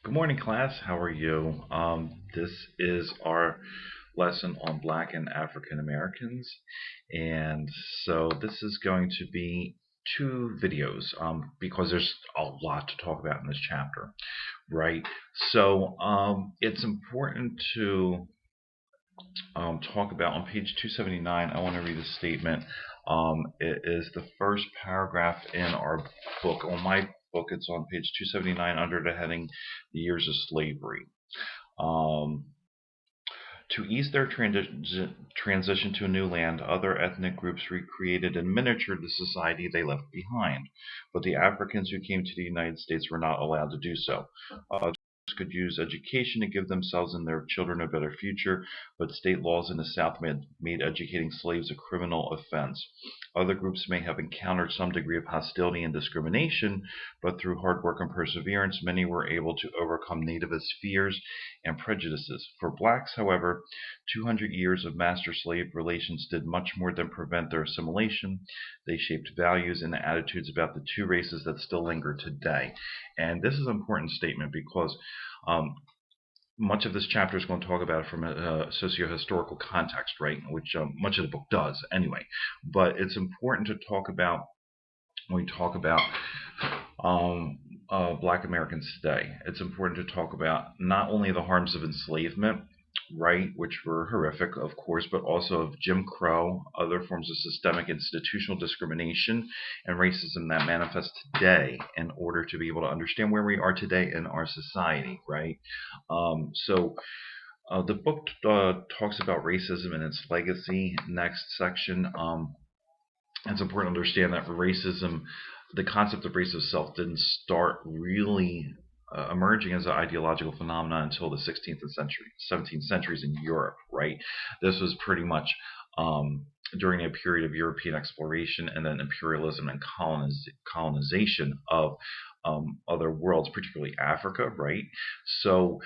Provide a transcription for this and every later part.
Good morning, class. How are you? This is our lesson on Black and African Americans. And so this is going to be two videos because there's a lot to talk about in this chapter, right? So it's important to talk about on page 279. I want to read a statement. It is the first paragraph in our book. On my book, it's on page 279 under the heading The Years of Slavery. To ease their transition to a new land, other ethnic groups recreated and miniatured the society they left behind, but the Africans who came to the United States were not allowed to do so. Could use education to give themselves and their children a better future, but state laws in the South made educating slaves a criminal offense. Other groups may have encountered some degree of hostility and discrimination, but through hard work and perseverance, many were able to overcome nativist fears and prejudices. For blacks, however, 200 years of master-slave relations did much more than prevent their assimilation. They shaped values and attitudes about the two races that still linger today. And this is an important statement because much of this chapter is going to talk about it from a socio-historical context, right? Which much of the book does anyway. But it's important to talk about when we talk about Black Americans today. It's important to talk about not only the harms of enslavement, right, which were horrific, of course, but also of Jim Crow, other forms of systemic institutional discrimination and racism that manifest today in order to be able to understand where we are today in our society, right? The book talks about racism and its legacy. Next section, it's important to understand that racism, the concept of race itself didn't start really emerging as an ideological phenomenon until the 16th and 17th centuries in Europe, right? This was pretty much during a period of European exploration and then imperialism and colonization of other worlds, particularly Africa, right? So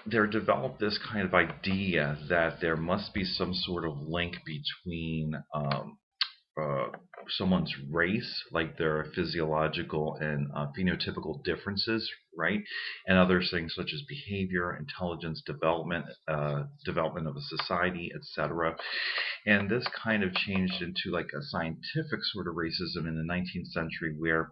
there developed this kind of idea that there must be some sort of link between someone's race, like their physiological and phenotypical differences, right, and other things such as behavior, intelligence, development of a society, etc. And this kind of changed into like a scientific sort of racism in the 19th century, where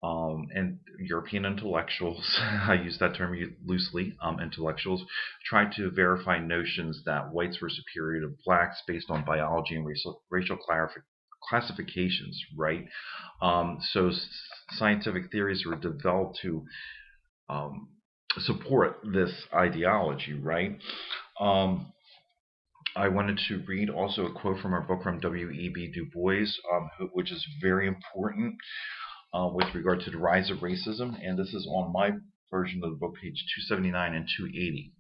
and European intellectuals, I use that term loosely, intellectuals tried to verify notions that whites were superior to blacks based on biology and racial classifications, right? So scientific theories were developed to support this ideology, right? I wanted to read also a quote from our book from W.E.B. Du Bois, which is very important with regard to the rise of racism, and this is on my version of the book, page 279 and 280.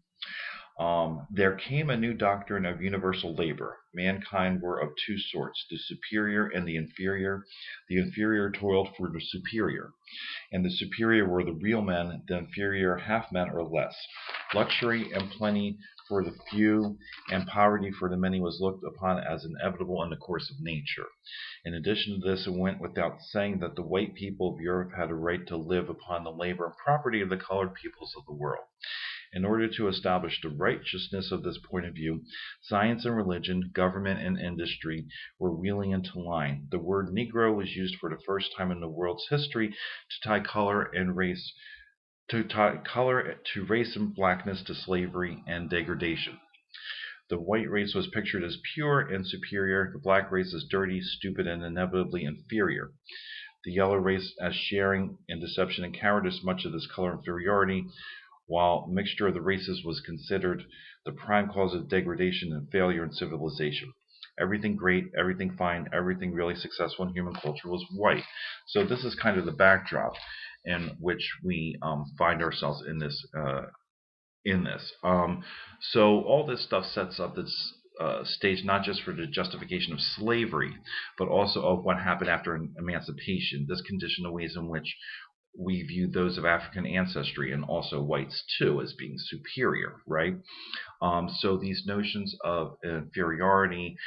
There came a new doctrine of universal labor. Mankind were of two sorts, the superior and the inferior. The inferior toiled for the superior, and the superior were the real men, the inferior half men or less. Luxury and plenty for the few and poverty for the many was looked upon as inevitable in the course of nature. In addition to this, it went without saying that the white people of Europe had a right to live upon the labor and property of the colored peoples of the world. In order to establish the righteousness of this point of view, science and religion, government and industry were wheeling into line. The word Negro was used for the first time in the world's history to tie color and race to race and blackness, to slavery and degradation. The white race was pictured as pure and superior, the black race as dirty, stupid, and inevitably inferior. The yellow race as sharing in deception and cowardice much of this color inferiority, while mixture of the races was considered the prime cause of degradation and failure in civilization. Everything great, everything fine, everything really successful in human culture was white. So this is kind of the backdrop in which we find ourselves in this. So all this stuff sets up this stage not just for the justification of slavery, but also of what happened after emancipation. This conditioned the ways in which we view those of African ancestry, and also whites too, as being superior, right? So these notions of inferiority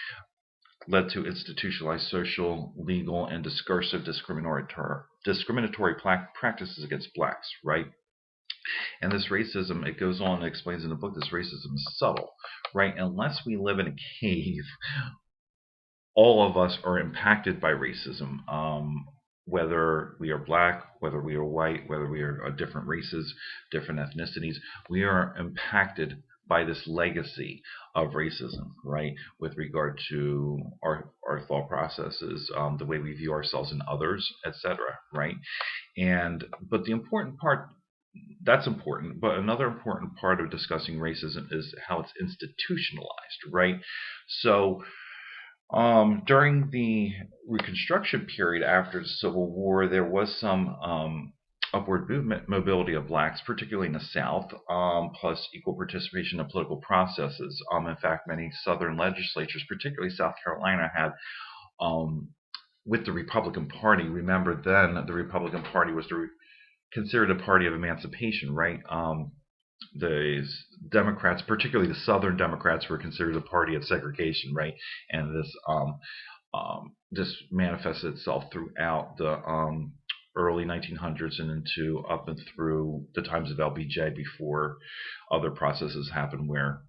led to institutionalized social, legal, and discursive discriminatory practices against blacks, right? And this racism, it goes on and explains in the book, this racism is subtle, right? Unless we live in a cave, all of us are impacted by racism. Whether we are black, whether we are white, whether we are different races, different ethnicities, we are impacted by this legacy of racism, right? With regard to our thought processes, the way we view ourselves and others, etc., right? And but the important part, that's important, but another important part of discussing racism is how it's institutionalized, right? So during the Reconstruction period after the Civil War, there was some upward movement, mobility of blacks, particularly in the South, plus equal participation in political processes. In fact, many Southern legislatures, particularly South Carolina, had with the Republican Party. Remember, then the Republican Party was considered a party of emancipation, right? The Democrats, particularly the Southern Democrats, were considered a party of segregation, right? And this manifested itself throughout the early 1900s and into up and through the times of LBJ before other processes happened where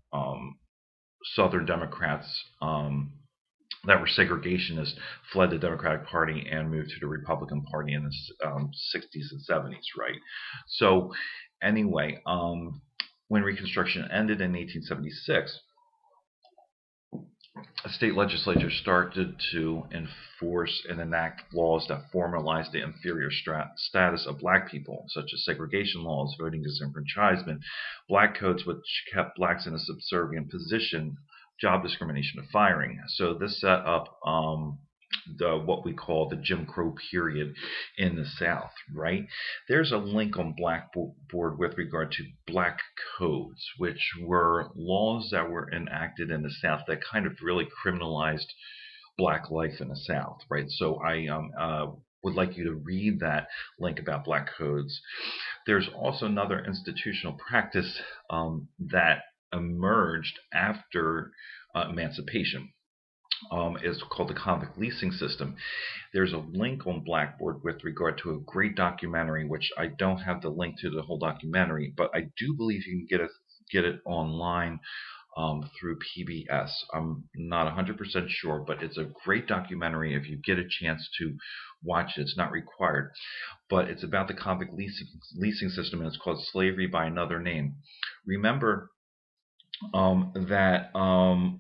Southern Democrats that were segregationists fled the Democratic Party and moved to the Republican Party in the 60s and 70s, right? So anyway, when Reconstruction ended in 1876, a state legislature started to enforce and enact laws that formalized the inferior status of black people, such as segregation laws, voting disenfranchisement, black codes which kept blacks in a subservient position, job discrimination, and firing. So this set up what we call the Jim Crow period in the South, right? There's a link on Blackboard with regard to black codes, which were laws that were enacted in the South that kind of really criminalized black life in the South, right? So I would like you to read that link about black codes. There's also another institutional practice that emerged after emancipation. Is called the convict leasing system. There's a link on Blackboard with regard to a great documentary, which I don't have the link to the whole documentary, but I do believe you can get it online through PBS. I'm not 100% sure, but it's a great documentary if you get a chance to watch it. It's not required, but it's about the convict leasing system, and it's called Slavery by Another Name. Remember that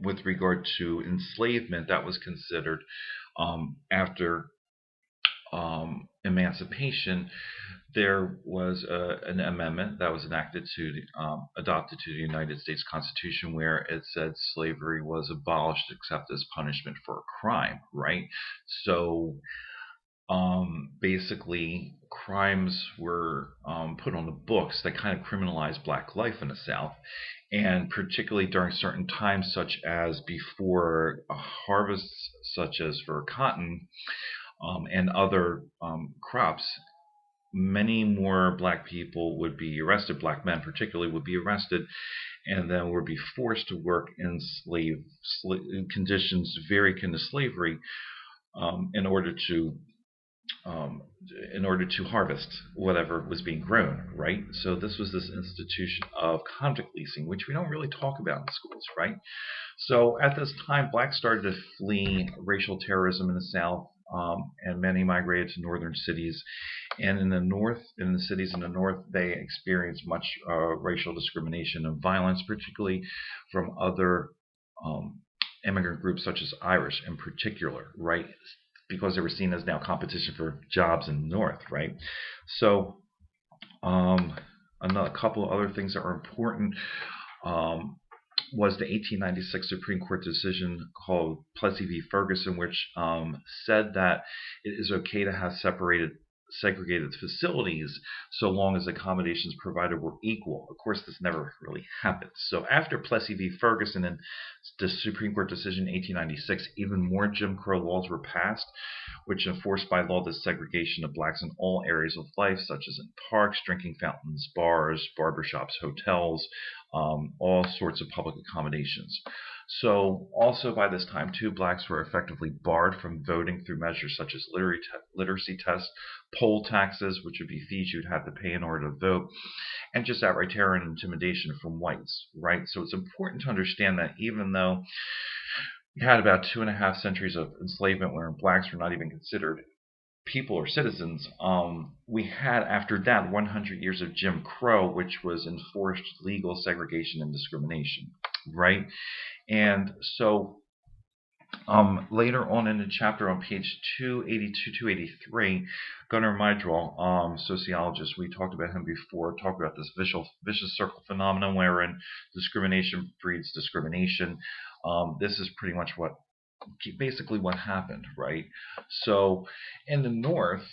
with regard to enslavement, that was considered after emancipation. There was an amendment that was adopted to the United States Constitution, where it said slavery was abolished except as punishment for a crime, right? So basically, crimes were put on the books that kind of criminalized black life in the South, and particularly during certain times, such as before harvests, such as for cotton and other crops. Many more black people would be arrested, black men particularly would be arrested, and then would be forced to work in conditions very akin to slavery in order to harvest whatever was being grown, right? So this was this institution of convict leasing, which we don't really talk about in schools, right? So at this time, blacks started to flee racial terrorism in the South, and many migrated to northern cities. And in the north, in the cities in the north, they experienced much racial discrimination and violence, particularly from other immigrant groups such as Irish in particular, right? Because they were seen as now competition for jobs in the North, right? So, a couple of other things that are important was the 1896 Supreme Court decision called Plessy v. Ferguson, which said that it is okay to have segregated facilities so long as accommodations provided were equal. Of course, this never really happened. So after Plessy v. Ferguson and the Supreme Court decision in 1896, even more Jim Crow laws were passed, which enforced by law the segregation of blacks in all areas of life, such as in parks, drinking fountains, bars, barbershops, hotels, all sorts of public accommodations. So also by this time, too, blacks were effectively barred from voting through measures such as literacy tests, poll taxes, which would be fees you'd have to pay in order to vote, and just outright terror and intimidation from whites, right? So it's important to understand that even though we had about 2.5 centuries of enslavement where blacks were not even considered people or citizens, we had after that 100 years of Jim Crow, which was enforced legal segregation and discrimination, right? And so later on in the chapter on page 282, 283, Gunnar Myrdal, sociologist, we talked about him before, talked about this vicious circle phenomenon wherein discrimination breeds discrimination. This is pretty much basically what happened, right? So in the North,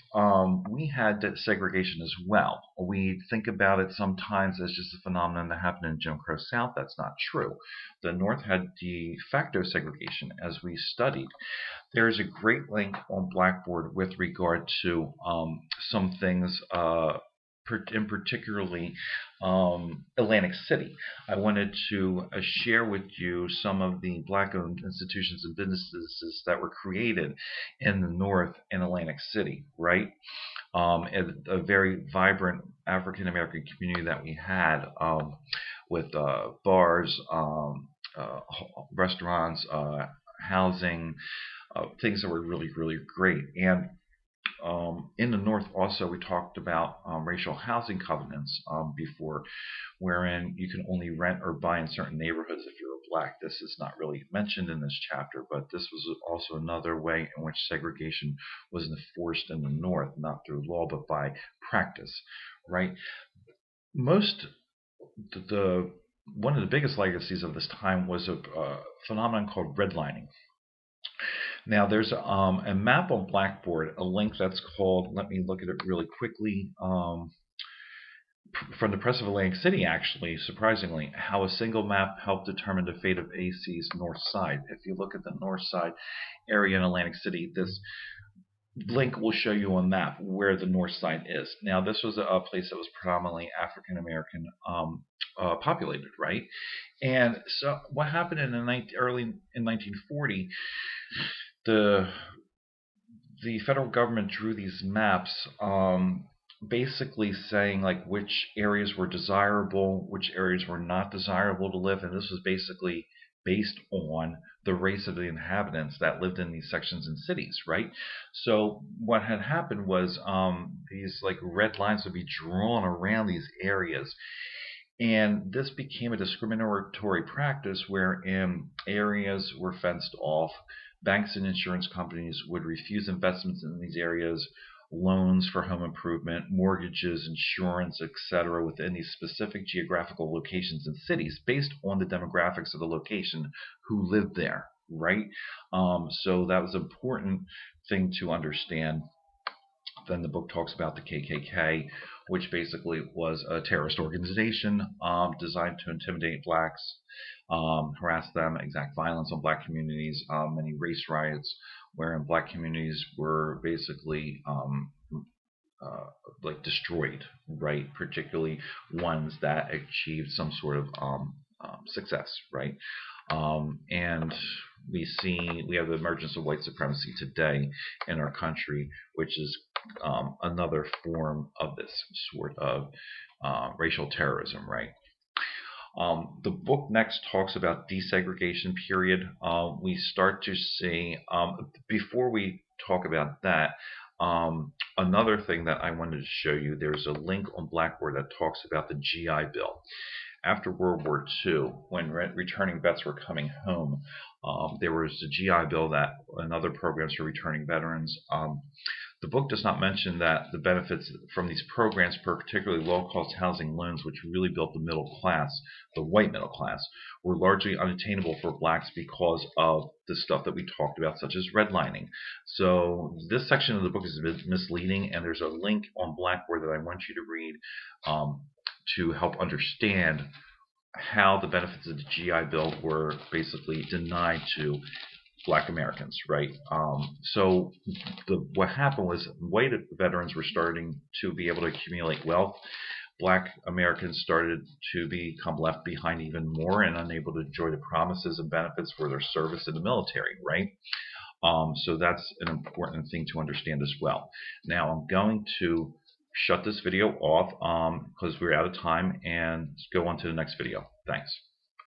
we had segregation as well. We think about it sometimes as just a phenomenon that happened in Jim Crow South. That's not true. The North had de facto segregation as we studied. There is a great link on Blackboard with regard to some things in particularly Atlantic City. I wanted to share with you some of the black-owned institutions and businesses that were created in the North in Atlantic City, right? A very vibrant African-American community that we had with bars, restaurants, housing, things that were really, really great. And in the North, also, we talked about racial housing covenants before, wherein you can only rent or buy in certain neighborhoods if you're a black. This is not really mentioned in this chapter, but this was also another way in which segregation was enforced in the North, not through law, but by practice, right? One of the biggest legacies of this time was a phenomenon called redlining. Now, there's a map on Blackboard, a link that's called, let me look at it really quickly, from the Press of Atlantic City, actually, surprisingly, how a single map helped determine the fate of AC's north side. If you look at the north side area in Atlantic City, this link will show you on map where the north side is. Now, this was a place that was predominantly African American populated, right? And so what happened in early in 1940, the federal government drew these maps, basically saying like which areas were desirable, which areas were not desirable to live in. This was basically based on the race of the inhabitants that lived in these sections and cities, right? So what had happened was these like red lines would be drawn around these areas. And this became a discriminatory practice wherein areas were fenced off. Banks and insurance companies would refuse investments in these areas, loans for home improvement, mortgages, insurance, etc., within these specific geographical locations and cities based on the demographics of the location who lived there, right? So that was an important thing to understand. Then the book talks about the KKK, which basically was a terrorist organization designed to intimidate blacks, harass them, exact violence on black communities, many race riots, wherein black communities were basically like destroyed, right? Particularly ones that achieved some sort of success, right? And we have the emergence of white supremacy today in our country, which is another form of this sort of racial terrorism, right? The book next talks about desegregation period. We start to see, before we talk about that, another thing that I wanted to show you, there's a link on Blackboard that talks about the GI Bill. After World War II, when returning vets were coming home, there was the GI Bill and other programs for returning veterans. The book does not mention that the benefits from these programs, particularly low-cost housing loans, which really built the middle class, the white middle class, were largely unattainable for blacks because of the stuff that we talked about, such as redlining. So this section of the book is a bit misleading, and there's a link on Blackboard that I want you to read to help understand how the benefits of the GI Bill were basically denied to black Americans, right? So what happened was white veterans were starting to be able to accumulate wealth. Black Americans started to become left behind even more and unable to enjoy the promises and benefits for their service in the military, right? So that's an important thing to understand as well. Now I'm going to shut this video off because we're out of time and go on to the next video. Thanks.